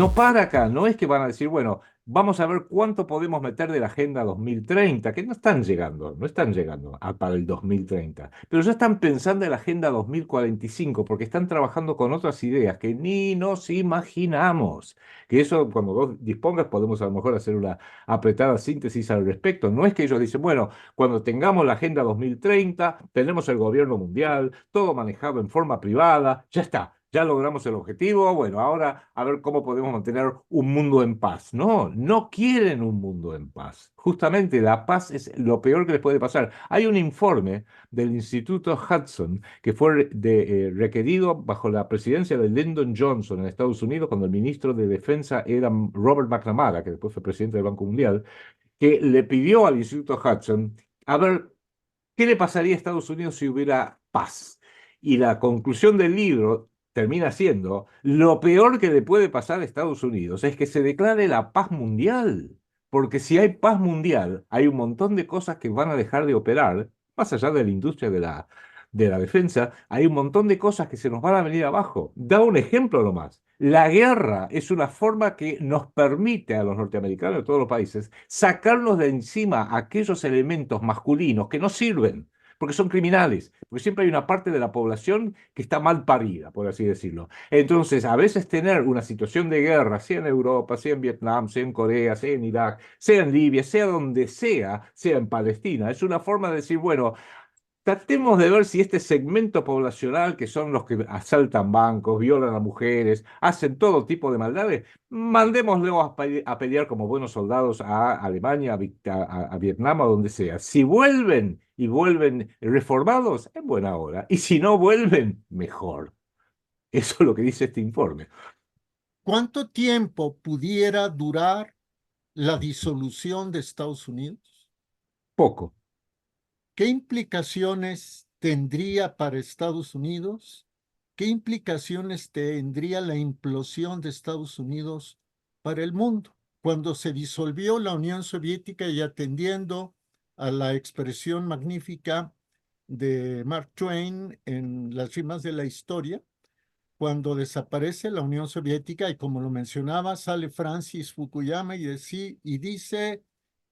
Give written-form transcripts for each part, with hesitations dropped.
no para acá, no es que van a decir, bueno, vamos a ver cuánto podemos meter de la Agenda 2030, que no están llegando, no están llegando para el 2030, pero ya están pensando en la Agenda 2045 porque están trabajando con otras ideas que ni nos imaginamos. Que eso, cuando vos dispongas, podemos a lo mejor hacer una apretada síntesis al respecto. No es que ellos dicen, bueno, cuando tengamos la Agenda 2030, tenemos el gobierno mundial, todo manejado en forma privada, ya está. Ya logramos el objetivo, bueno, ahora a ver cómo podemos mantener un mundo en paz. No, no quieren un mundo en paz. Justamente la paz es lo peor que les puede pasar. Hay un informe del Instituto Hudson que fue requerido bajo la presidencia de Lyndon Johnson en Estados Unidos, cuando el ministro de Defensa era Robert McNamara, que después fue presidente del Banco Mundial, que le pidió al Instituto Hudson a ver qué le pasaría a Estados Unidos si hubiera paz. Y la conclusión del libro termina siendo, lo peor que le puede pasar a Estados Unidos es que se declare la paz mundial. Porque si hay paz mundial, hay un montón de cosas que van a dejar de operar, más allá de la industria de la defensa, hay un montón de cosas que se nos van a venir abajo. Da un ejemplo nomás. La guerra es una forma que nos permite a los norteamericanos de todos los países sacarnos de encima aquellos elementos masculinos que no sirven, porque son criminales, porque siempre hay una parte de la población que está mal parida, por así decirlo. Entonces, a veces tener una situación de guerra, sea en Europa, sea en Vietnam, sea en Corea, sea en Irak, sea en Libia, sea donde sea en Palestina, es una forma de decir, bueno, tratemos de ver si este segmento poblacional, que son los que asaltan bancos, violan a mujeres, hacen todo tipo de maldades, mandémoslos a pelear como buenos soldados a Alemania, a Vietnam, a donde sea. Si vuelven y vuelven reformados, en buena hora. Y si no vuelven, mejor. Eso es lo que dice este informe. ¿Cuánto tiempo pudiera durar la disolución de Estados Unidos? Poco. ¿Qué implicaciones tendría para Estados Unidos? ¿Qué implicaciones tendría la implosión de Estados Unidos para el mundo? Cuando se disolvió la Unión Soviética y atendiendo a la expresión magnífica de Mark Twain en Las rimas de la historia, cuando desaparece la Unión Soviética y como lo mencionaba, sale Francis Fukuyama y dice,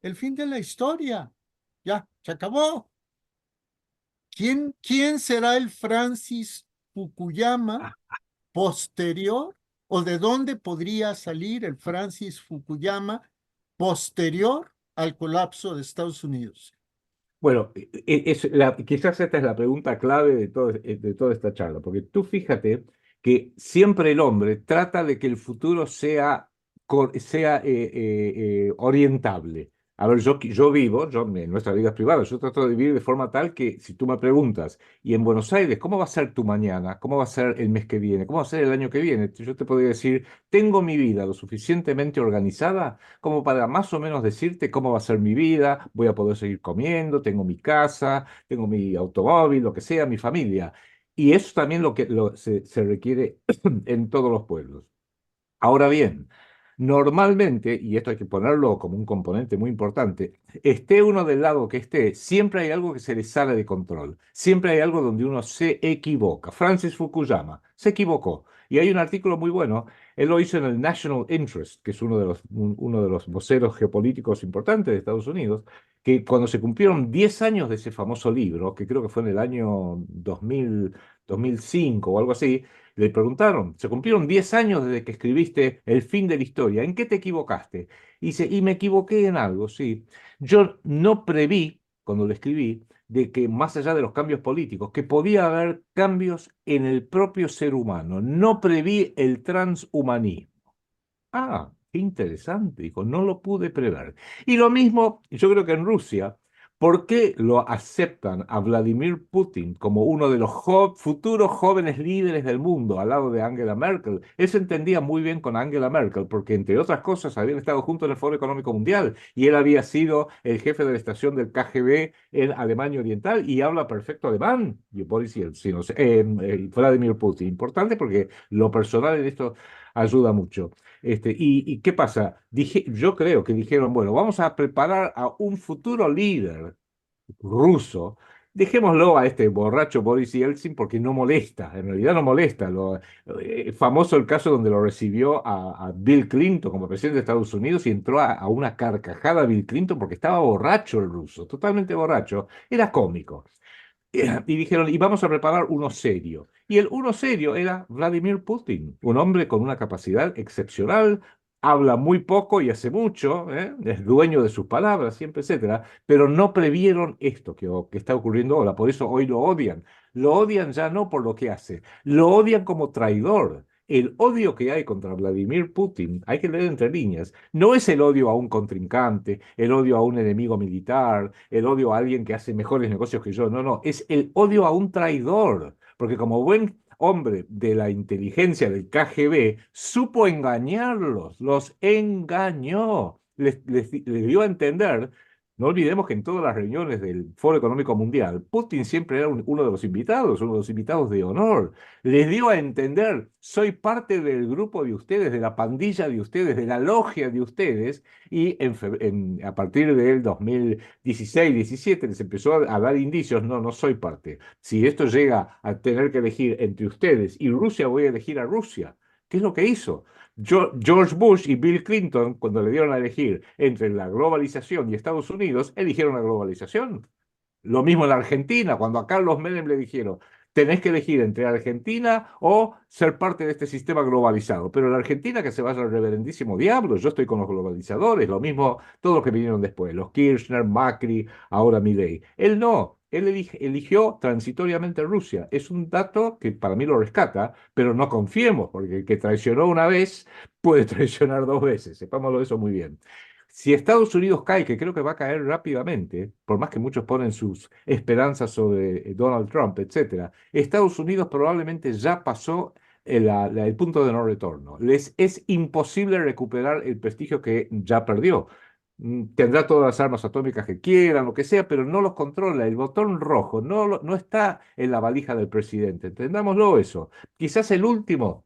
el fin de la historia, ya, se acabó. ¿Quién será el Francis Fukuyama posterior o de dónde podría salir el Francis Fukuyama posterior al colapso de Estados Unidos? Bueno, quizás esta es la pregunta clave de toda esta charla, porque tú fíjate que siempre el hombre trata de que el futuro sea orientable. A ver, en nuestras vidas privadas, yo trato de vivir de forma tal que si tú me preguntas, y en Buenos Aires, ¿cómo va a ser tu mañana? ¿Cómo va a ser el mes que viene? ¿Cómo va a ser el año que viene? Yo te podría decir, tengo mi vida lo suficientemente organizada como para más o menos decirte cómo va a ser mi vida, voy a poder seguir comiendo, tengo mi casa, tengo mi automóvil, lo que sea, mi familia. Y eso también se requiere en todos los pueblos. Ahora bien, normalmente, y esto hay que ponerlo como un componente muy importante, esté uno del lado que esté, siempre hay algo que se le sale de control, siempre hay algo donde uno se equivoca. Francis Fukuyama se equivocó. Y hay un artículo muy bueno, él lo hizo en el National Interest, que es uno de los voceros geopolíticos importantes de Estados Unidos, que cuando se cumplieron 10 años de ese famoso libro, que creo que fue en el año 2000, 2005 o algo así, le preguntaron, se cumplieron 10 años desde que escribiste El fin de la historia, ¿en qué te equivocaste? Y dice, y me equivoqué en algo, sí. Yo no preví, cuando lo escribí, de que más allá de los cambios políticos, que podía haber cambios en el propio ser humano. No preví el transhumanismo. Ah, qué interesante, dijo, no lo pude prever. Y lo mismo, yo creo que en Rusia, ¿por qué lo aceptan a Vladimir Putin como uno de los futuros jóvenes líderes del mundo al lado de Angela Merkel? Él se entendía muy bien con Angela Merkel porque, entre otras cosas, habían estado juntos en el Foro Económico Mundial y él había sido el jefe de la estación del KGB en Alemania Oriental y habla perfecto alemán. Y Boris Yeltsin, o sea, Vladimir Putin. Importante porque lo personal en esto ayuda mucho. ¿Y qué pasa? Yo creo que dijeron, bueno, vamos a preparar a un futuro líder ruso Dejémoslo a este borracho Boris Yeltsin porque no molesta, en realidad no molesta. Famoso el caso donde lo recibió a Bill Clinton como presidente de Estados Unidos y entró a una carcajada Bill Clinton porque estaba borracho el ruso, totalmente borracho. Era cómico. Y dijeron, y vamos a preparar uno serio. Y el uno serio era Vladimir Putin, un hombre con una capacidad excepcional, habla muy poco y hace mucho, ¿eh? Es dueño de sus palabras, siempre, etcétera, pero no previeron esto que está ocurriendo ahora, por eso hoy lo odian. Lo odian ya no por lo que hace, lo odian como traidor. El odio que hay contra Vladimir Putin, hay que leer entre líneas, no es el odio a un contrincante, el odio a un enemigo militar, el odio a alguien que hace mejores negocios que yo, no, no, es el odio a un traidor, porque como buen hombre de la inteligencia del KGB, supo engañarlos, los engañó, les dio a entender. No olvidemos que en todas las reuniones del Foro Económico Mundial, Putin siempre era uno de los invitados de honor. Les dio a entender, soy parte del grupo de ustedes, de la pandilla de ustedes, de la logia de ustedes, y a partir del 2016-17 les empezó a dar indicios, no, no soy parte. Si esto llega a tener que elegir entre ustedes y Rusia, voy a elegir a Rusia. ¿Qué es lo que hizo? George Bush y Bill Clinton, cuando le dieron a elegir entre la globalización y Estados Unidos, eligieron la globalización. Lo mismo en la Argentina, cuando a Carlos Menem le dijeron, tenés que elegir entre Argentina o ser parte de este sistema globalizado. Pero la Argentina que se vaya al reverendísimo diablo, yo estoy con los globalizadores, lo mismo todos los que vinieron después, los Kirchner, Macri, ahora Milei. Él no, él eligió transitoriamente Rusia. Es un dato que para mí lo rescata, pero no confiemos, porque el que traicionó una vez puede traicionar dos veces, sepámoslo eso muy bien. Si Estados Unidos cae, que creo que va a caer rápidamente, por más que muchos ponen sus esperanzas sobre Donald Trump, etcétera, Estados Unidos probablemente ya pasó el punto de no retorno. Les es imposible recuperar el prestigio que ya perdió. Tendrá todas las armas atómicas que quieran, lo que sea, pero no los controla. El botón rojo no está en la valija del presidente. Entendámoslo eso. Quizás el último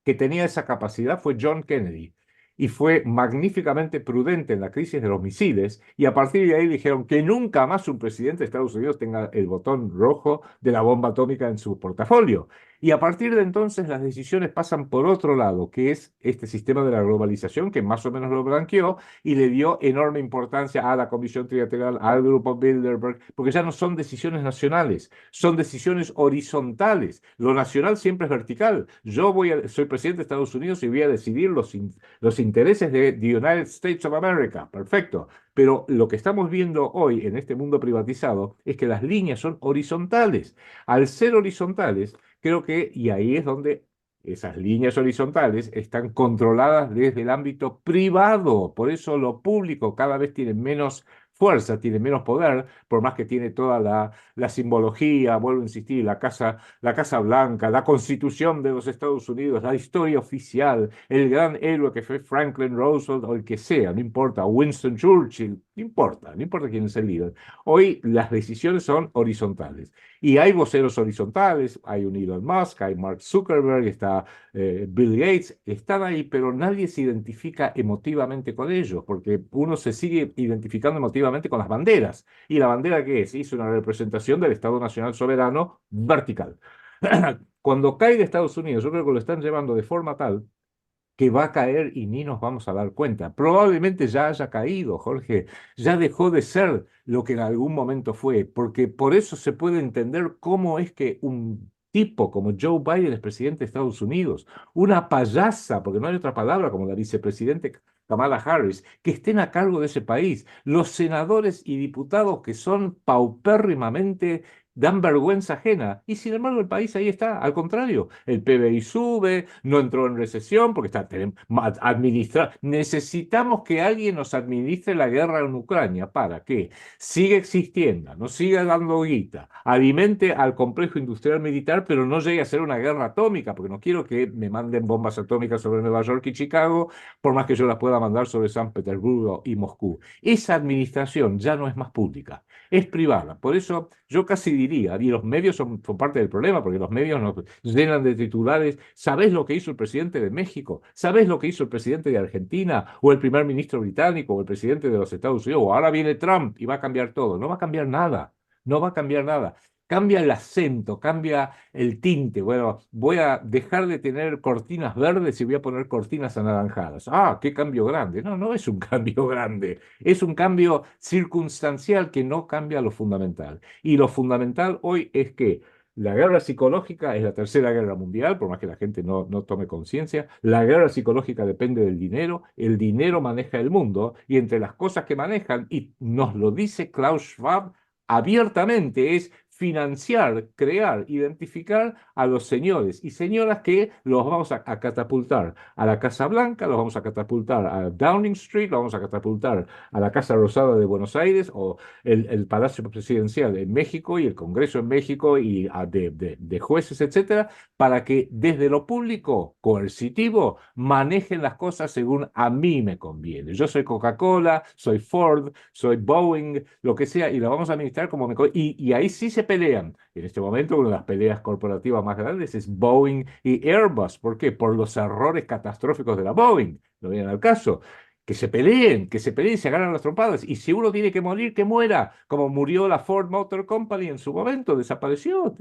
que tenía esa capacidad fue John Kennedy y fue magníficamente prudente en la crisis de los misiles y a partir de ahí dijeron que nunca más un presidente de Estados Unidos tenga el botón rojo de la bomba atómica en su portafolio. Y a partir de entonces las decisiones pasan por otro lado, que es este sistema de la globalización que más o menos lo blanqueó y le dio enorme importancia a la Comisión Trilateral, al Grupo Bilderberg, porque ya no son decisiones nacionales, son decisiones horizontales. Lo nacional siempre es vertical. Soy presidente de Estados Unidos y voy a decidir los intereses de the United States of America. Perfecto. Pero lo que estamos viendo hoy en este mundo privatizado es que las líneas son horizontales. Al ser horizontales, creo que, y ahí es donde esas líneas horizontales están controladas desde el ámbito privado. Por eso lo público cada vez tiene menos fuerza, tiene menos poder, por más que tiene toda la simbología, vuelvo a insistir, la Casa Blanca, la Constitución de los Estados Unidos, la historia oficial, el gran héroe que fue Franklin Roosevelt o el que sea, no importa, Winston Churchill, no importa quién es el líder. Hoy las decisiones son horizontales y hay voceros horizontales, hay un Elon Musk, hay Mark Zuckerberg, está Bill Gates, están ahí, pero nadie se identifica emotivamente con ellos, porque uno se sigue identificando emotivamente con las banderas. ¿Y la bandera qué es? Es una representación del Estado Nacional Soberano vertical. Cuando cae de Estados Unidos, yo creo que lo están llevando de forma tal que va a caer y ni nos vamos a dar cuenta. Probablemente ya haya caído, Jorge, ya dejó de ser lo que en algún momento fue, porque por eso se puede entender cómo es que un tipo como Joe Biden es presidente de Estados Unidos, una payasa, porque no hay otra palabra como la vicepresidente Kamala Harris, que estén a cargo de ese país, los senadores y diputados que son paupérrimamente dan vergüenza ajena. Y sin embargo, el país ahí está. Al contrario, el PBI sube, no entró en recesión porque está necesitamos que alguien nos administre la guerra en Ucrania para que siga existiendo, no siga dando guita, alimente al complejo industrial militar, pero no llegue a ser una guerra atómica, porque no quiero que me manden bombas atómicas sobre Nueva York y Chicago, por más que yo las pueda mandar sobre San Petersburgo y Moscú. Esa administración ya no es más pública, es privada. Por eso yo casi diría, y los medios son parte del problema, porque los medios nos llenan de titulares, ¿sabés lo que hizo el presidente de México? ¿Sabés lo que hizo el presidente de Argentina? ¿O el primer ministro británico? ¿O el presidente de los Estados Unidos? ¿O ahora viene Trump y va a cambiar todo? No va a cambiar nada. No va a cambiar nada. Cambia el acento, cambia el tinte. Bueno, voy a dejar de tener cortinas verdes y voy a poner cortinas anaranjadas. Ah, qué cambio grande. No, no es un cambio grande. Es un cambio circunstancial que no cambia lo fundamental. Y lo fundamental hoy es que la guerra psicológica es la tercera guerra mundial, por más que la gente no tome conciencia. La guerra psicológica depende del dinero. El dinero maneja el mundo y entre las cosas que manejan, y nos lo dice Klaus Schwab abiertamente, es financiar, crear, identificar a los señores y señoras que los vamos a catapultar a la Casa Blanca, los vamos a catapultar a Downing Street, los vamos a catapultar a la Casa Rosada de Buenos Aires o el Palacio Presidencial en México y el Congreso en México y de jueces, etcétera, para que desde lo público coercitivo manejen las cosas según a mí me conviene. Yo soy Coca-Cola, soy Ford, soy Boeing, lo que sea, y lo vamos a administrar como me conviene. Y ahí sí se pelean. En este momento, una de las peleas corporativas más grandes es Boeing y Airbus. ¿Por qué? Por los errores catastróficos de la Boeing. No viene al caso. Que se peleen, se agarran las trompadas. Y si uno tiene que morir, que muera, como murió la Ford Motor Company en su momento, desapareció.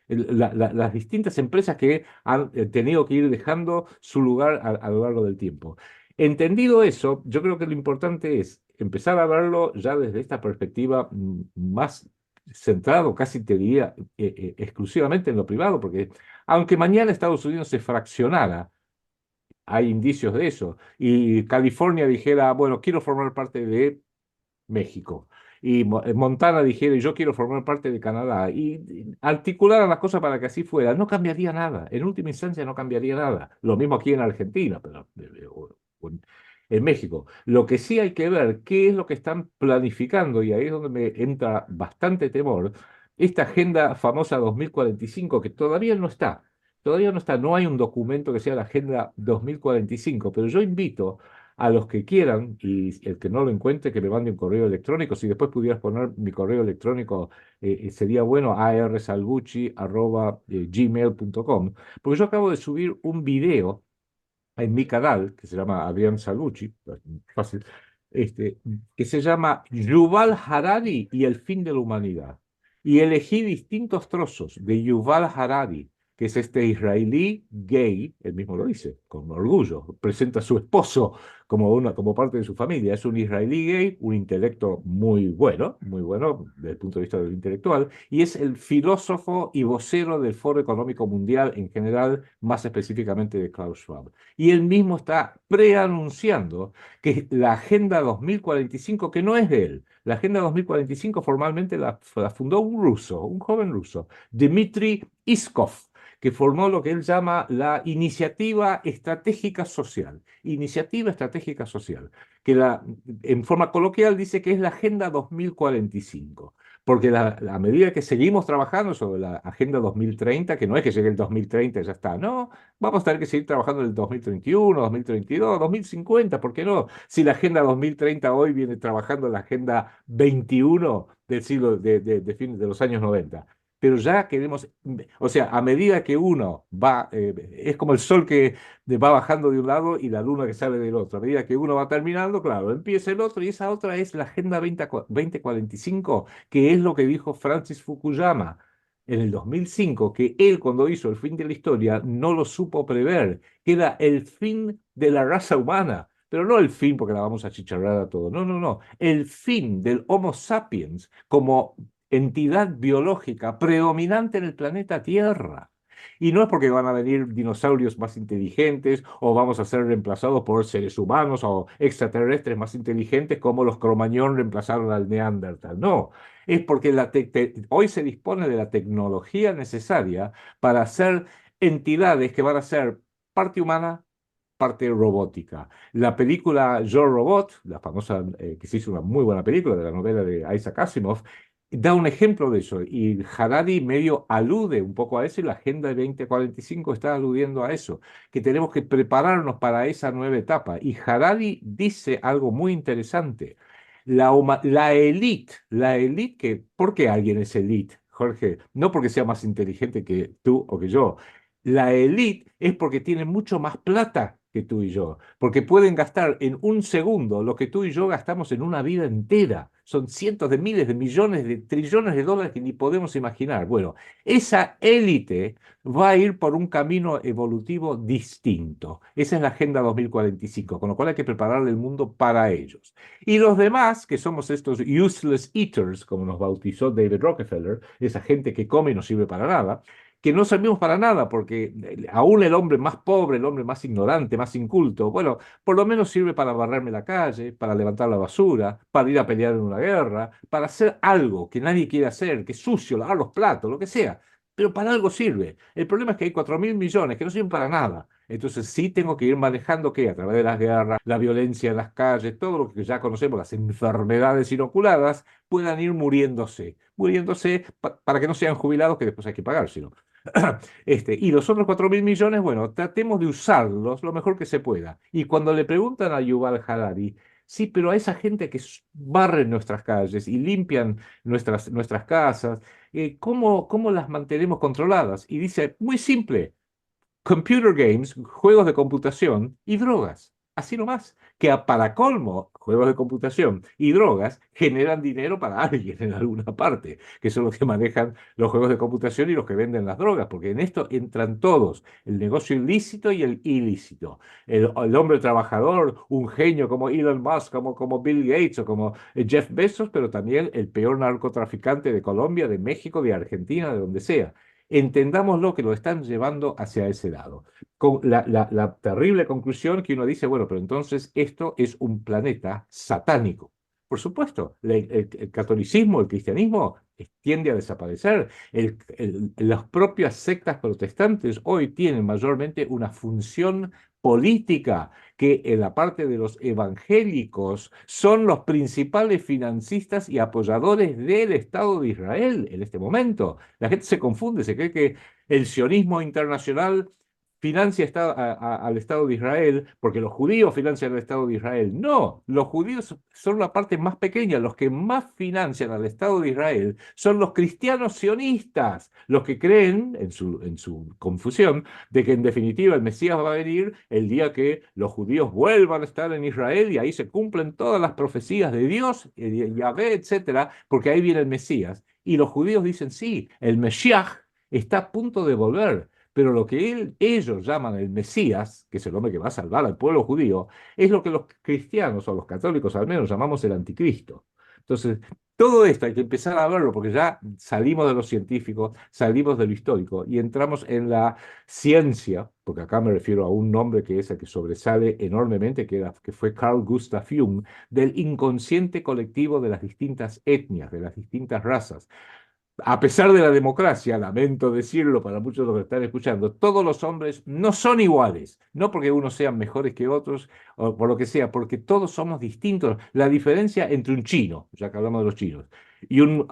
Las distintas empresas que han tenido que ir dejando su lugar a lo largo del tiempo. Entendido eso, yo creo que lo importante es empezar a verlo ya desde esta perspectiva más centrado, casi te diría, exclusivamente en lo privado, porque aunque mañana Estados Unidos se fraccionara, hay indicios de eso. Y California dijera, bueno, quiero formar parte de México. Y Montana dijera, yo quiero formar parte de Canadá. Y articularan las cosas para que así fuera. No cambiaría nada. En última instancia no cambiaría nada. Lo mismo aquí en Argentina, pero en México. Lo que sí hay que ver, qué es lo que están planificando, y ahí es donde me entra bastante temor, esta agenda famosa 2045, que todavía no está. Todavía no está, no hay un documento que sea la Agenda 2045, pero yo invito a los que quieran, y el que no lo encuentre, que me mande un correo electrónico. Si después pudieras poner mi correo electrónico, sería bueno, arsalgucci@gmail.com, porque yo acabo de subir un video en mi canal, que se llama Adrián Salvucci, fácil, este, que se llama Yuval Harari y el fin de la humanidad. Y elegí distintos trozos de Yuval Harari, que es este israelí gay, él mismo lo dice, con orgullo, presenta a su esposo como parte de su familia. Es un israelí gay, un intelecto muy bueno desde el punto de vista del intelectual, y es el filósofo y vocero del Foro Económico Mundial en general, más específicamente de Klaus Schwab. Y él mismo está preanunciando que la Agenda 2045, que no es de él, la Agenda 2045 formalmente la fundó un ruso, un joven ruso, Dmitry Iskov, que formó lo que él llama la Iniciativa Estratégica Social. Iniciativa Estratégica Social, que en forma coloquial dice que es la Agenda 2045. Porque a medida que seguimos trabajando sobre la Agenda 2030, que no es que llegue el 2030 y ya está, no, vamos a tener que seguir trabajando en el 2031, 2032, 2050, ¿por qué no? Si la Agenda 2030 hoy viene trabajando en la Agenda 21 del siglo de fines de los años 90. Pero ya queremos, o sea, a medida que uno va, es como el sol que va bajando de un lado y la luna que sale del otro. A medida que uno va terminando, claro, empieza el otro, y esa otra es la Agenda 2045, que es lo que dijo Francis Fukuyama en el 2005, que él, cuando hizo El fin de la historia, no lo supo prever, que era el fin de la raza humana. Pero no el fin porque la vamos a chicharrar a todo. No, no, no. El fin del Homo sapiens como entidad biológica predominante en el planeta Tierra. Y no es porque van a venir dinosaurios más inteligentes o vamos a ser reemplazados por seres humanos o extraterrestres más inteligentes como los Cromañón reemplazaron al Neandertal. No, es porque hoy se dispone de la tecnología necesaria para hacer entidades que van a ser parte humana, parte robótica. La película Yo Robot, la famosa, que se hizo una muy buena película de la novela de Isaac Asimov, da un ejemplo de eso. Y Harari medio alude un poco a eso, y la Agenda 2045 está aludiendo a eso, que tenemos que prepararnos para esa nueva etapa. Y Harari dice algo muy interesante. La élite ¿por qué alguien es élite, Jorge? No porque sea más inteligente que tú o que yo. La élite es porque tiene mucho más plata que tú y yo, porque pueden gastar en un segundo lo que tú y yo gastamos en una vida entera. Son cientos de miles de millones de trillones de dólares que ni podemos imaginar. Bueno, esa élite va a ir por un camino evolutivo distinto. Esa es la Agenda 2045, con lo cual hay que preparar el mundo para ellos. Y los demás, que somos estos useless eaters, como nos bautizó David Rockefeller, esa gente que come y no sirve para nada, que no servimos para nada, porque aún el hombre más pobre, el hombre más ignorante, más inculto, bueno, por lo menos sirve para barrerme la calle, para levantar la basura, para ir a pelear en una guerra, para hacer algo que nadie quiere hacer, que es sucio, lavar los platos, lo que sea. Pero para algo sirve. El problema es que hay 4.000 millones que no sirven para nada. Entonces sí tengo que ir manejando que a través de las guerras, la violencia en las calles, todo lo que ya conocemos, las enfermedades inoculadas, puedan ir muriéndose. Muriéndose para que no sean jubilados que después hay que pagar, sino. Y los otros 4.000 millones, bueno, tratemos de usarlos lo mejor que se pueda. Y cuando le preguntan a Yuval Harari, sí, pero a esa gente que barren nuestras calles y limpian nuestras casas, ¿cómo las mantenemos controladas? Y dice, muy simple, computer games, juegos de computación y drogas. Así nomás, que para colmo, juegos de computación y drogas generan dinero para alguien en alguna parte, que son los que manejan los juegos de computación y los que venden las drogas, porque en esto entran todos, el negocio ilícito y el ilícito. El hombre trabajador, un genio como Elon Musk, como Bill Gates o como Jeff Bezos, pero también el peor narcotraficante de Colombia, de México, de Argentina, de donde sea. Entendámoslo que lo están llevando hacia ese lado. Con la terrible conclusión que uno dice, bueno, pero entonces esto es un planeta satánico. Por supuesto, el catolicismo, el cristianismo tiende a desaparecer. Las propias sectas protestantes hoy tienen mayormente una función política que en la parte de los evangélicos son los principales financistas y apoyadores del Estado de Israel en este momento. La gente se confunde, se cree que el sionismo internacional financia al Estado de Israel porque los judíos financian al Estado de Israel. No, los judíos son la parte más pequeña, los que más financian al Estado de Israel son los cristianos sionistas, los que creen, en su confusión, de que en definitiva el Mesías va a venir el día que los judíos vuelvan a estar en Israel y ahí se cumplen todas las profecías de Dios, Yahvé, etcétera, porque ahí viene el Mesías. Y los judíos dicen, sí, el Mesías está a punto de volver. Pero lo que ellos llaman el Mesías, que es el hombre que va a salvar al pueblo judío, es lo que los cristianos o los católicos al menos llamamos el anticristo. Entonces, todo esto hay que empezar a verlo porque ya salimos de lo científico, salimos de lo histórico y entramos en la ciencia, porque acá me refiero a un nombre que es el que sobresale enormemente, que fue Carl Gustav Jung, del inconsciente colectivo de las distintas etnias, de las distintas razas. A pesar de la democracia, lamento decirlo para muchos de los que están escuchando, todos los hombres no son iguales, no porque unos sean mejores que otros o por lo que sea, porque todos somos distintos. La diferencia entre un chino, ya que hablamos de los chinos, y un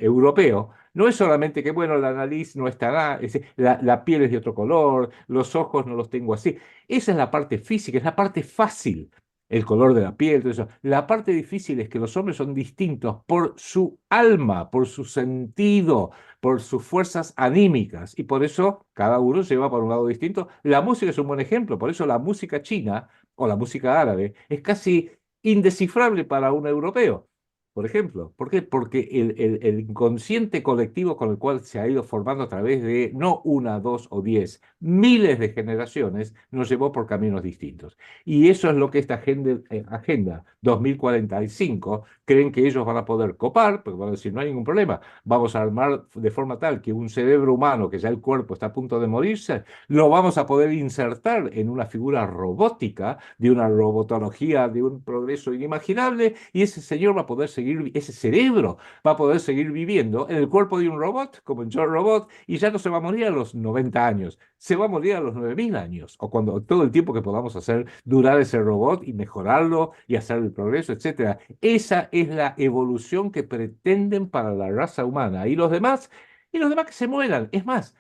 europeo, no es solamente que, bueno, la nariz no estará, la piel es de otro color, los ojos no los tengo así. Esa es la parte física, es la parte fácil, el color de la piel, todo eso. La parte difícil es que los hombres son distintos por su alma, por su sentido, por sus fuerzas anímicas, y por eso cada uno se va por un lado distinto. La música es un buen ejemplo, por eso la música china o la música árabe es casi indescifrable para un europeo. Por ejemplo, ¿por qué? Porque el inconsciente colectivo con el cual se ha ido formando a través de no una, dos o 10, miles de generaciones, nos llevó por caminos distintos. Y eso es lo que esta agenda 2045 creen que ellos van a poder copar, porque van a decir, no hay ningún problema, vamos a armar de forma tal que un cerebro humano, que ya el cuerpo está a punto de morirse, lo vamos a poder insertar en una figura robótica, de una robotología, de un progreso inimaginable, y ese señor va a poder seguir, ese cerebro va a poder seguir viviendo en el cuerpo de un robot, como en Yo Robot, y ya no se va a morir a los 90 años, se va a morir a los 9.000 años, o cuando todo el tiempo que podamos hacer durar ese robot y mejorarlo y hacer el progreso, etcétera. Esa es la evolución que pretenden para la raza humana. Y los demás que se mueran. Es más,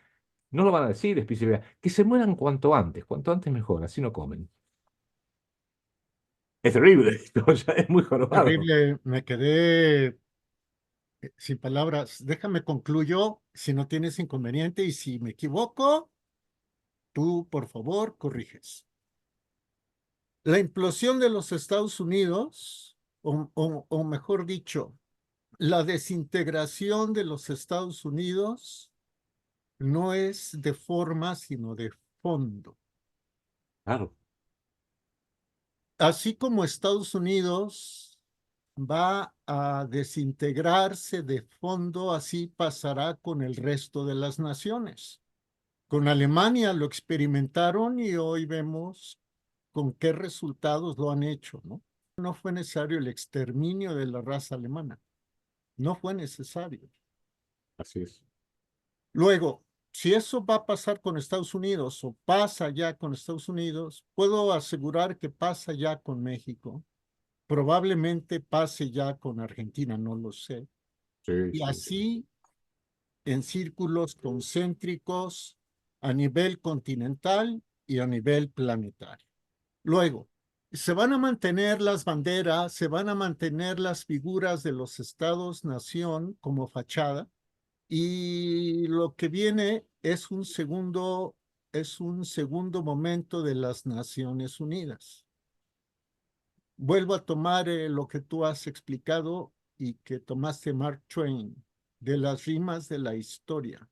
no lo van a decir específicamente, que se mueran cuanto antes mejor, así no comen. Es terrible, esto ya es muy jorobado. Terrible, me quedé sin palabras. Déjame concluyo, si no tienes inconveniente y si me equivoco, Tú, por favor, corriges. La implosión de los Estados Unidos, o mejor dicho, la desintegración de los Estados Unidos no es de forma, sino de fondo. Claro, Así como Estados Unidos va a desintegrarse de fondo, así pasará con el resto de las naciones. Con Alemania lo experimentaron y hoy vemos con qué resultados lo han hecho, ¿no? No fue necesario el exterminio de la raza alemana, no fue necesario. así es. Luego, si eso va a pasar con Estados Unidos o pasa ya con Estados Unidos, puedo asegurar que pasa ya con México, probablemente pase ya con Argentina, no lo sé. Sí, Y sí, sí. así en círculos concéntricos a nivel continental y a nivel planetario. Luego, se van a mantener las banderas, se van a mantener las figuras de los estados-nación como fachada, y lo que viene es un segundo momento de las Naciones Unidas. Vuelvo a tomar lo que tú has explicado y que tomaste Mark Twain, de las rimas de la historia.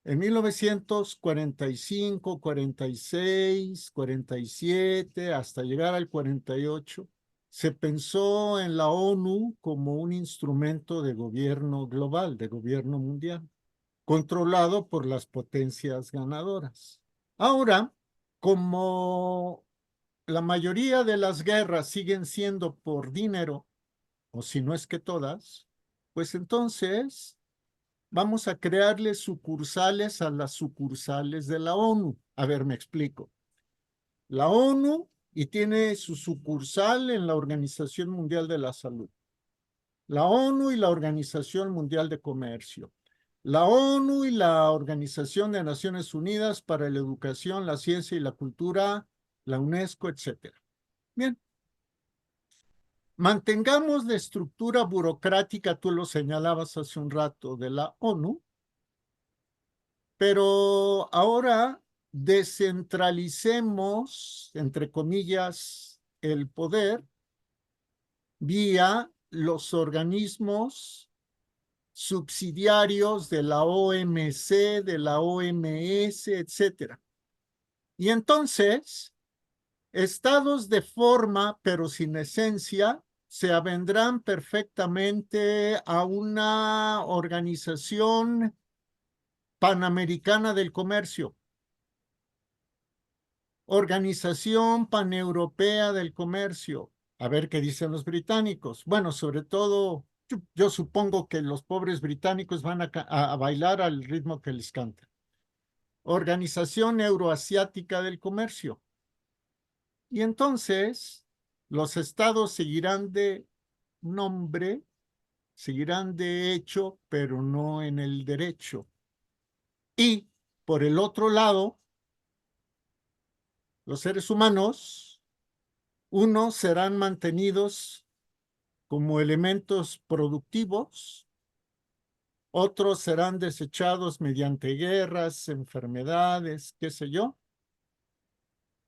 En 1945, 46, 47, hasta llegar al 48, se pensó en la ONU como un instrumento de gobierno global, de gobierno mundial, controlado por las potencias ganadoras. Ahora, como la mayoría de las guerras siguen siendo por dinero, o si no es que todas, pues entonces vamos a crearle sucursales a las sucursales de la ONU. A ver, me explico. La ONU y tiene su sucursal en la Organización Mundial de la Salud. La ONU y la Organización Mundial de Comercio. La ONU y la Organización de Naciones Unidas para la Educación, la Ciencia y la Cultura, la UNESCO, etcétera. Bien, mantengamos la estructura burocrática, tú lo señalabas hace un rato, de la ONU, pero ahora descentralicemos, entre comillas, el poder vía los organismos subsidiarios de la OMC, de la OMS, etcétera. Y entonces, estados de forma, pero sin esencia, se avendrán perfectamente a una organización panamericana del comercio, organización paneuropea del comercio. A ver qué dicen los británicos. Bueno, sobre todo, yo supongo que los pobres británicos van a bailar al ritmo que les canta. Organización Euroasiática del Comercio. Y entonces los estados seguirán de nombre, seguirán de hecho, pero no en el derecho. Y por el otro lado, los seres humanos, unos serán mantenidos como elementos productivos, otros serán desechados mediante guerras, enfermedades, qué sé yo,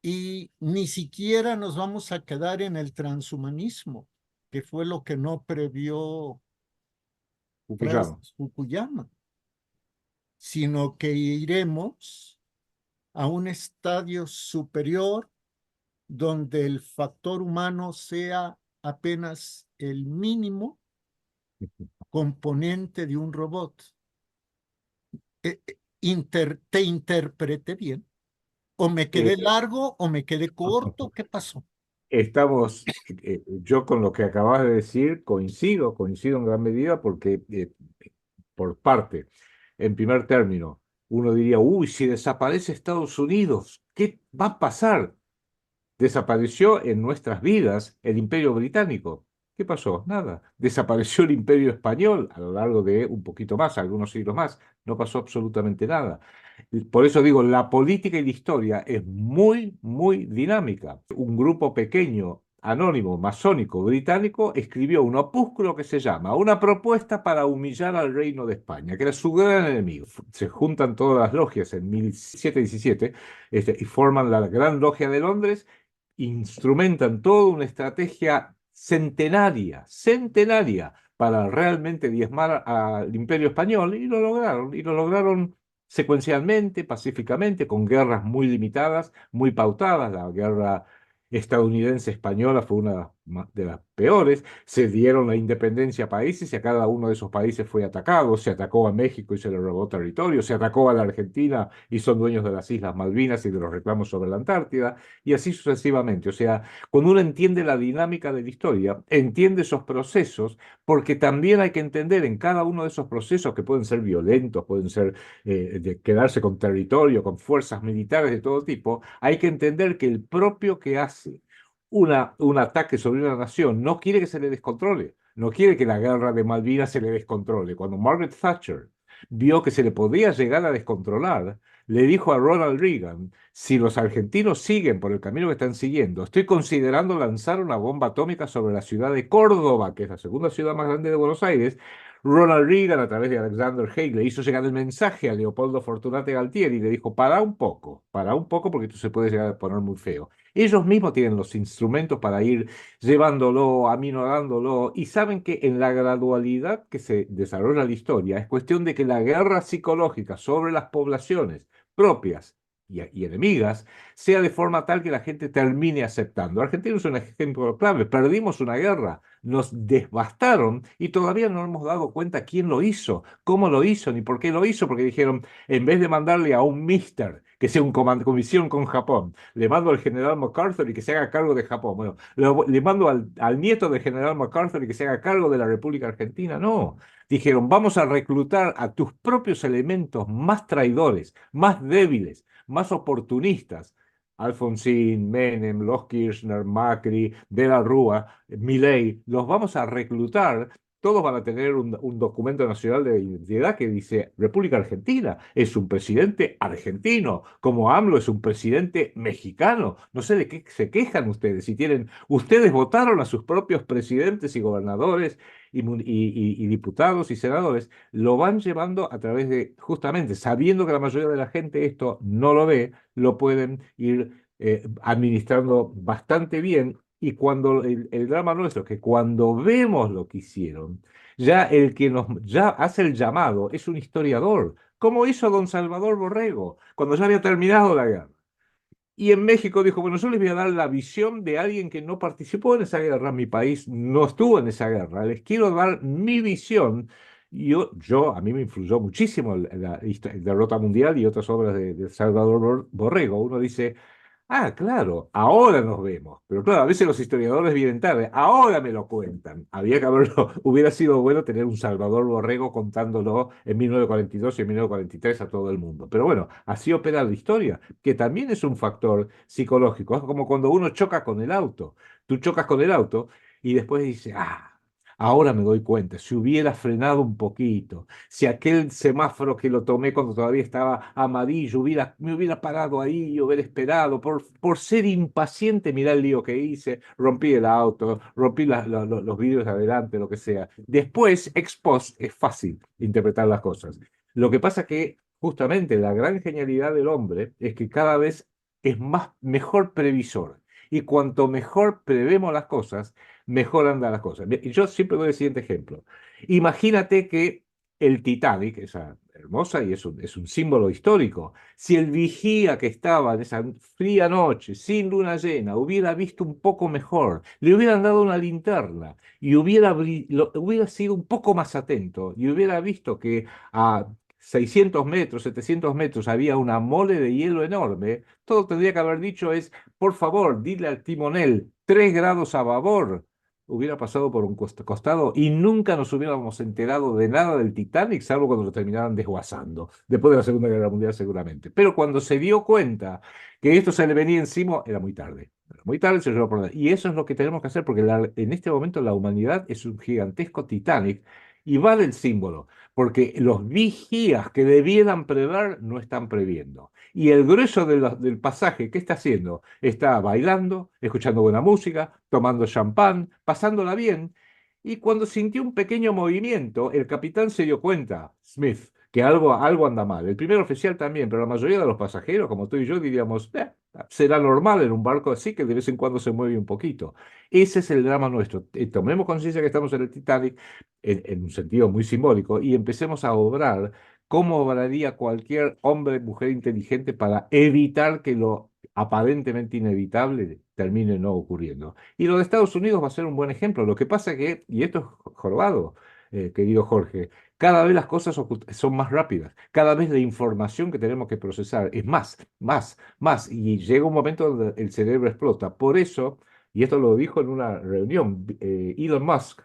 y ni siquiera nos vamos a quedar en el transhumanismo, que fue lo que no previó Fukuyama. Francis Fukuyama, sino que iremos a un estadio superior donde el factor humano sea apenas el mínimo componente de un robot. ¿Te interpreté bien? ¿O me quedé Eh, largo o me quedé corto? ¿Qué pasó? yo con lo que acabas de decir coincido en gran medida porque por parte, en primer término, uno diría, uy, si desaparece Estados Unidos, ¿qué va a pasar? Desapareció en nuestras vidas el Imperio Británico. ¿Qué pasó? Nada. Desapareció el Imperio Español a lo largo de un poquito más, algunos siglos más. No pasó absolutamente nada. Por eso digo, la política y la historia es muy, muy dinámica. Un grupo pequeño anónimo masónico británico escribió un opúsculo que se llama Una propuesta para humillar al reino de España, que era su gran enemigo. Se juntan todas las logias en 1717 y forman la Gran Logia de Londres, instrumentan toda una estrategia centenaria para realmente diezmar al Imperio Español y lo lograron secuencialmente, pacíficamente, con guerras muy limitadas, muy pautadas. La guerra estadounidense-española fue una de las peores. Se dieron la independencia a países y a cada uno de esos países fue atacado. Se atacó a México y se le robó territorio. Se atacó a la Argentina y son dueños de las Islas Malvinas y de los reclamos sobre la Antártida. Y así sucesivamente. O sea, cuando uno entiende la dinámica de la historia, entiende esos procesos, porque también hay que entender en cada uno de esos procesos que pueden ser violentos, pueden ser de quedarse con territorio, con fuerzas militares de todo tipo, hay que entender que el propio que hace un ataque sobre una nación no quiere que se le descontrole, no quiere que la guerra de Malvinas se le descontrole. Cuando Margaret Thatcher vio que se le podía llegar a descontrolar, le dijo a Ronald Reagan, si los argentinos siguen por el camino que están siguiendo, estoy considerando lanzar una bomba atómica sobre la ciudad de Córdoba, que es la segunda ciudad más grande de Buenos Aires. Ronald Reagan, a través de Alexander Haig, le hizo llegar el mensaje a Leopoldo Fortunati Galtieri y le dijo, para un poco porque esto se puede llegar a poner muy feo. Ellos mismos tienen los instrumentos para ir llevándolo, aminorándolo, y saben que en la gradualidad que se desarrolla la historia es cuestión de que la guerra psicológica sobre las poblaciones propias y enemigas sea de forma tal que la gente termine aceptando. Argentina es un ejemplo clave. Perdimos una guerra, nos devastaron y todavía no hemos dado cuenta quién lo hizo, cómo lo hizo, ni por qué lo hizo, porque dijeron, en vez de mandarle a un mister que sea un comisión con Japón, le mando al general MacArthur y que se haga cargo de Japón. Bueno, le mando al nieto del general MacArthur y que se haga cargo de la República Argentina. No, dijeron, vamos a reclutar a tus propios elementos más traidores, más débiles, más oportunistas. Alfonsín, Menem, los Kirchner, Macri, De la Rúa, Milei, los vamos a reclutar. Todos van a tener un documento nacional de identidad que dice República Argentina, es un presidente argentino, como AMLO es un presidente mexicano. No sé de qué se quejan ustedes. Si tienen, ustedes votaron a sus propios presidentes y gobernadores y diputados y senadores, lo van llevando a través de, justamente, sabiendo que la mayoría de la gente esto no lo ve, lo pueden ir administrando bastante bien. Y cuando el drama nuestro es que cuando vemos lo que hicieron, ya el que nos ya hace el llamado es un historiador, como hizo don Salvador Borrego, cuando ya había terminado la guerra. Y en México dijo, bueno, yo les voy a dar la visión de alguien que no participó en esa guerra, mi país no estuvo en esa guerra, les quiero dar mi visión. A mí me influyó muchísimo la derrota mundial y otras obras de Salvador Borrego. Uno dice, ah, claro, ahora nos vemos. Pero claro, a veces los historiadores vienen tarde. Ahora me lo cuentan. Había que haberlo, hubiera sido bueno tener un Salvador Borrego contándolo en 1942 y en 1943 a todo el mundo. Pero bueno, así opera la historia, que también es un factor psicológico. Es como cuando uno choca con el auto. Tú chocas con el auto y después dices, ah. Ahora me doy cuenta, si hubiera frenado un poquito, si aquel semáforo que lo tomé cuando todavía estaba amarillo me hubiera parado ahí y hubiera esperado, por ser impaciente, mirá el lío que hice, rompí el auto, rompí los vidrios de adelante, lo que sea. Después, ex post, es fácil interpretar las cosas. Lo que pasa que justamente la gran genialidad del hombre es que cada vez es mejor previsor. Y cuanto mejor prevemos las cosas, mejor andan las cosas. Y yo siempre doy el siguiente ejemplo. Imagínate que el Titanic, esa hermosa y es un símbolo histórico, si el vigía que estaba en esa fría noche, sin luna llena, hubiera visto un poco mejor, le hubieran dado una linterna y hubiera sido un poco más atento y hubiera visto que a 600 metros, 700 metros había una mole de hielo enorme, todo tendría que haber dicho es, por favor, dile al timonel 3 grados a babor, hubiera pasado por un costado y nunca nos hubiéramos enterado de nada del Titanic, salvo cuando lo terminaran desguazando, después de la Segunda Guerra Mundial seguramente. Pero cuando se dio cuenta que esto se le venía encima, era muy tarde. Era muy tarde, se llevó por delante. Y eso es lo que tenemos que hacer, porque en este momento la humanidad es un gigantesco Titanic Y vale el símbolo, porque los vigías que debieran prever no están previendo. Y el grueso del pasaje, ¿qué está haciendo? Está bailando, escuchando buena música, tomando champán, pasándola bien. Y cuando sintió un pequeño movimiento, el capitán se dio cuenta, Smith, que algo anda mal. El primer oficial también, pero la mayoría de los pasajeros, como tú y yo, diríamos, será normal en un barco así que de vez en cuando se mueve un poquito. Ese es el drama nuestro. Tomemos conciencia que estamos en el Titanic en un sentido muy simbólico y empecemos a obrar cómo obraría cualquier hombre, mujer inteligente para evitar que lo aparentemente inevitable termine no ocurriendo. Y lo de Estados Unidos va a ser un buen ejemplo. Lo que pasa que, y esto es jorobado, querido Jorge, cada vez las cosas son más rápidas, cada vez la información que tenemos que procesar es más, y llega un momento donde el cerebro explota. Por eso, y esto lo dijo en una reunión, Elon Musk,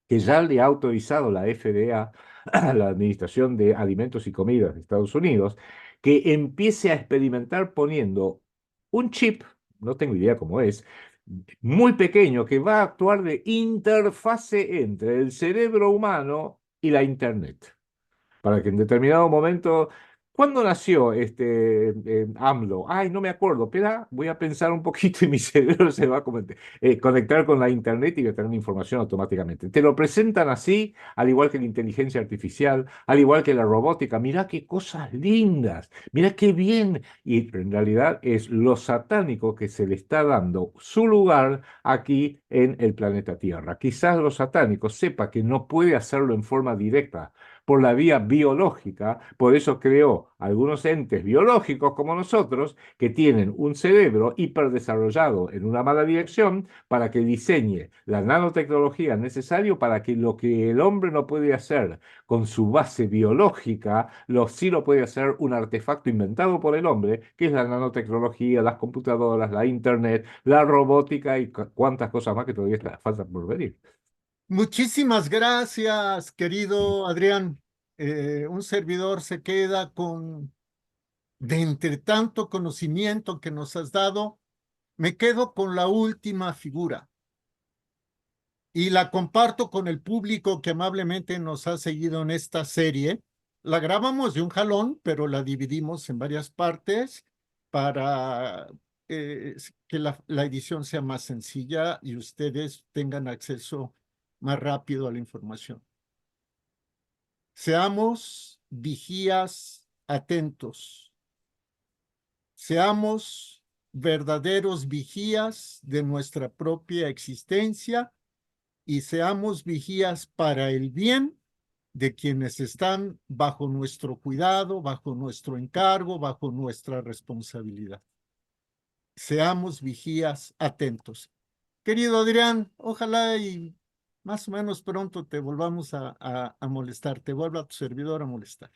que ya le ha autorizado la FDA, la Administración de Alimentos y Comidas de Estados Unidos, que empiece a experimentar poniendo un chip, no tengo idea cómo es, muy pequeño, que va a actuar de interfase entre el cerebro humano y la Internet para que en determinado momento, ¿cuándo nació AMLO? Ay, no me acuerdo, espera, voy a pensar un poquito y mi cerebro se va a conectar con la internet y va a tener información automáticamente. Te lo presentan así, al igual que la inteligencia artificial, al igual que la robótica. Mirá qué cosas lindas, mirá qué bien. Y en realidad es lo satánico que se le está dando su lugar aquí en el planeta Tierra. Quizás lo satánico sepa que no puede hacerlo en forma directa por la vía biológica, por eso creó algunos entes biológicos como nosotros que tienen un cerebro hiperdesarrollado en una mala dirección para que diseñe la nanotecnología necesaria para que lo que el hombre no puede hacer con su base biológica, sí lo puede hacer un artefacto inventado por el hombre, que es la nanotecnología, las computadoras, la internet, la robótica y cuantas cosas más que todavía faltan por venir. Muchísimas gracias, querido Adrián. Un servidor se queda con, de entre tanto conocimiento que nos has dado, me quedo con la última figura y la comparto con el público que amablemente nos ha seguido en esta serie. La grabamos de un jalón, pero la dividimos en varias partes para que la edición sea más sencilla y ustedes tengan acceso más rápido a la información. Seamos vigías atentos. Seamos verdaderos vigías de nuestra propia existencia y seamos vigías para el bien de quienes están bajo nuestro cuidado, bajo nuestro encargo, bajo nuestra responsabilidad. Seamos vigías atentos. Querido Adrián, ojalá y más o menos pronto te volvamos a molestar, te vuelva a tu servidor a molestar.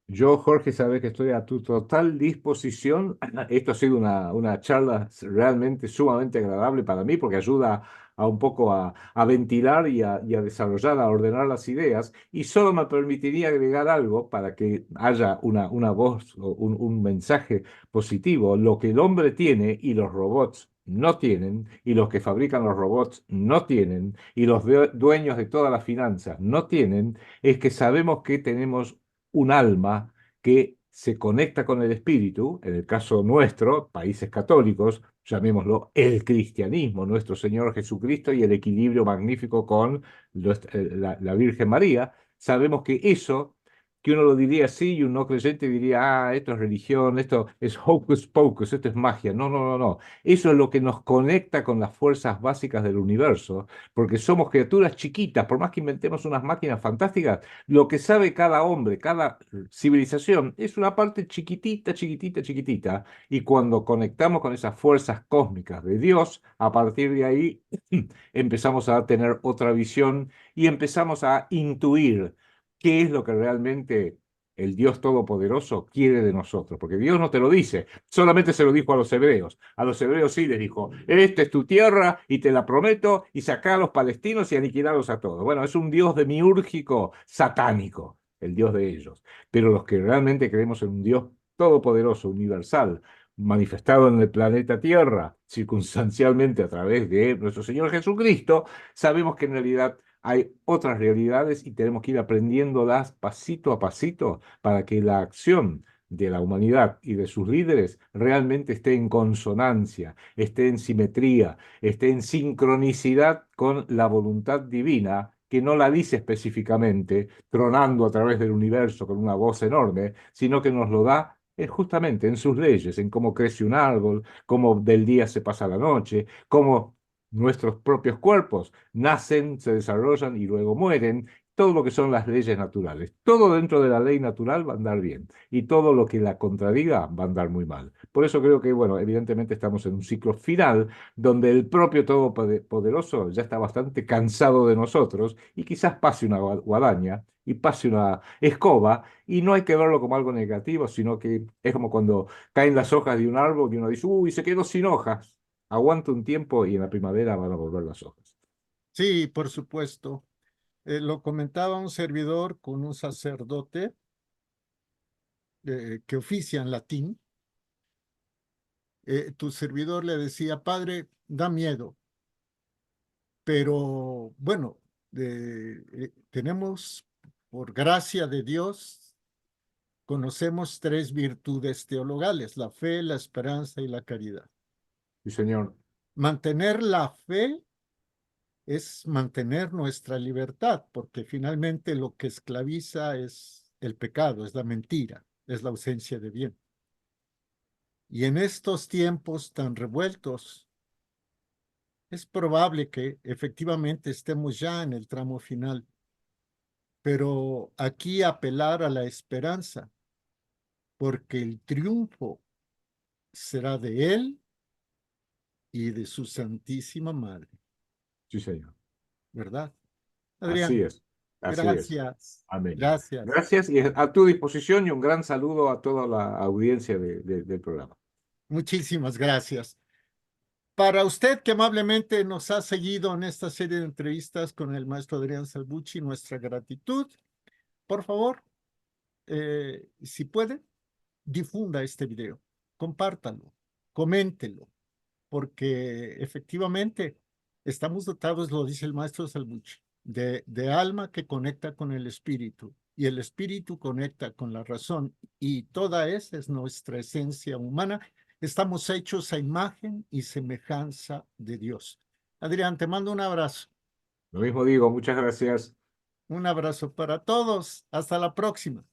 Yo, Jorge, sabes que estoy a tu total disposición. Esto ha sido una charla realmente sumamente agradable para mí porque ayuda a un poco a ventilar y a desarrollar, a ordenar las ideas. Y solo me permitiría agregar algo para que haya una voz o un mensaje positivo. Lo que el hombre tiene y los robots no tienen, y los que fabrican los robots no tienen, y los dueños de todas las finanzas no tienen, es que sabemos que tenemos un alma que se conecta con el espíritu, en el caso nuestro, países católicos, llamémoslo el cristianismo, nuestro Señor Jesucristo y el equilibrio magnífico con la Virgen María, sabemos que eso, que uno lo diría así y un no creyente diría, esto es religión, esto es hocus pocus, esto es magia. No, no, no, no. Eso es lo que nos conecta con las fuerzas básicas del universo, porque somos criaturas chiquitas, por más que inventemos unas máquinas fantásticas, lo que sabe cada hombre, cada civilización, es una parte chiquitita, chiquitita, chiquitita. Y cuando conectamos con esas fuerzas cósmicas de Dios, a partir de ahí empezamos a tener otra visión y empezamos a intuir qué es lo que realmente el Dios Todopoderoso quiere de nosotros. Porque Dios no te lo dice, solamente se lo dijo a los hebreos. A los hebreos sí les dijo, esta es tu tierra y te la prometo y saca a los palestinos y aniquilarlos a todos. Bueno, es un Dios demiúrgico satánico, el Dios de ellos. Pero los que realmente creemos en un Dios todopoderoso, universal, manifestado en el planeta Tierra, circunstancialmente a través de nuestro Señor Jesucristo, sabemos que en realidad Hay otras realidades y tenemos que ir aprendiéndolas pasito a pasito para que la acción de la humanidad y de sus líderes realmente esté en consonancia, esté en simetría, esté en sincronicidad con la voluntad divina, que no la dice específicamente, tronando a través del universo con una voz enorme, sino que nos lo da justamente en sus leyes, en cómo crece un árbol, cómo del día se pasa a la noche, cómo nuestros propios cuerpos nacen, se desarrollan y luego mueren, todo lo que son las leyes naturales. Todo dentro de la ley natural va a andar bien y todo lo que la contradiga va a andar muy mal. Por eso creo que, bueno, evidentemente estamos en un ciclo final donde el propio Todopoderoso ya está bastante cansado de nosotros y quizás pase una guadaña y pase una escoba y no hay que verlo como algo negativo, sino que es como cuando caen las hojas de un árbol y uno dice, uy, se quedó sin hojas. Aguanta un tiempo y en la primavera van a volver las hojas. Sí, por supuesto. Lo comentaba un servidor con un sacerdote que oficia en latín. Tu servidor le decía, padre, da miedo, pero bueno, tenemos, por gracia de Dios, conocemos tres virtudes teologales, la fe, la esperanza y la caridad. Sí, señor. Mantener la fe es mantener nuestra libertad, porque finalmente lo que esclaviza es el pecado, es la mentira, es la ausencia de bien. Y en estos tiempos tan revueltos, es probable que efectivamente estemos ya en el tramo final, pero aquí apelar a la esperanza, porque el triunfo será de Él y de su Santísima Madre, Sí, señor. ¿verdad? Así Adrián, es. Así es. gracias, Amén. gracias. Gracias y a tu disposición y un gran saludo a toda la audiencia del programa. Muchísimas gracias. Para usted que amablemente nos ha seguido en esta serie de entrevistas con el maestro Adrián Salvucci, nuestra gratitud. Por favor, si puede, difunda este video, compártalo, coméntelo, porque efectivamente estamos dotados, lo dice el maestro Salvucci, de alma que conecta con el espíritu y el espíritu conecta con la razón y toda esa es nuestra esencia humana. Estamos hechos a imagen y semejanza de Dios. Adrián, te mando un abrazo. Lo mismo digo, muchas gracias. Un abrazo para todos. Hasta la próxima.